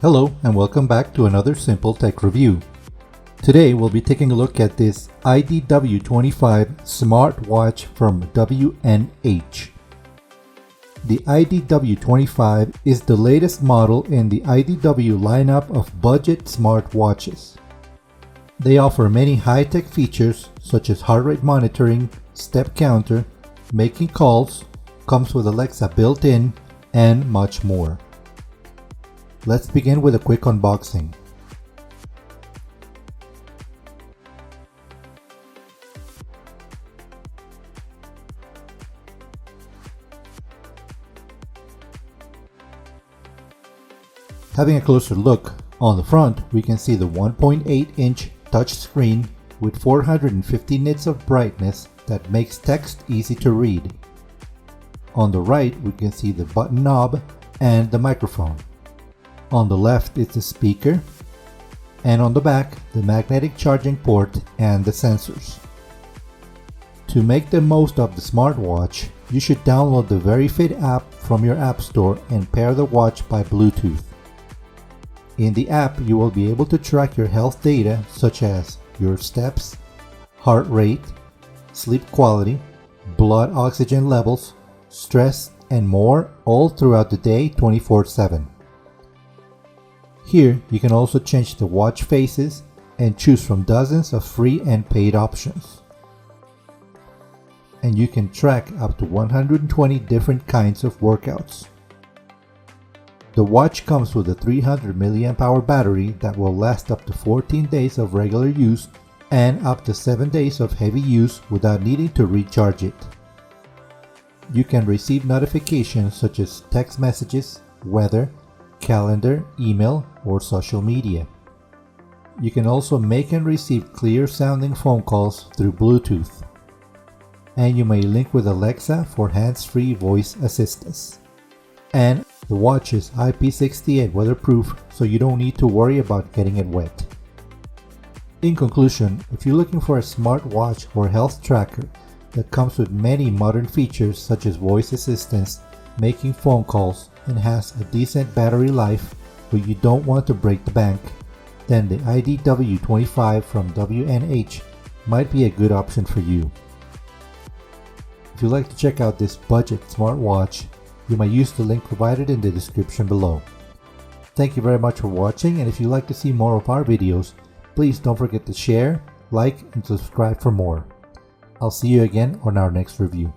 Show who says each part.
Speaker 1: Hello and welcome back to another simple tech review. Today we'll be taking a look at this IDW25 smartwatch from WNH. The IDW25 is the latest model in the IDW lineup of budget smartwatches. They offer many high-tech features such as heart rate monitoring, step counter, making calls, comes with Alexa built in, and much more. Let's begin with a quick unboxing. Having a closer look, on the front we can see the 1.8-inch touchscreen with 450 nits of brightness that makes text easy to read. On the right we can see the button knob and the microphone. On the left is the speaker, and on the back the magnetic charging port and the sensors. To make the most of the smartwatch, you should download the VeryFit app from your app store and pair the watch by Bluetooth. In the app you will be able to track your health data such as your steps, heart rate, sleep quality, blood oxygen levels, stress, and more, all throughout the day 24/7. Here you can also change the watch faces and choose from dozens of free and paid options. And you can track up to 120 different kinds of workouts. The watch comes with a 300 mAh battery that will last up to 14 days of regular use and up to 7 days of heavy use without needing to recharge it. You can receive notifications such as text messages, weather, calendar, email, or social media. You can also make and receive clear sounding phone calls through Bluetooth. And you may link with Alexa for hands-free voice assistance. And the watch is IP68 weatherproof, so you don't need to worry about getting it wet. In conclusion, if you're looking for a smartwatch or health tracker that comes with many modern features such as voice assistance, making phone calls, and has a decent battery life but you don't want to break the bank, then the IDW25 from WNH might be a good option for you. If you'd like to check out this budget smartwatch, you might use the link provided in the description below. Thank you very much for watching, and if you'd like to see more of our videos, please don't forget to share, like, and subscribe for more. I'll see you again on our next review.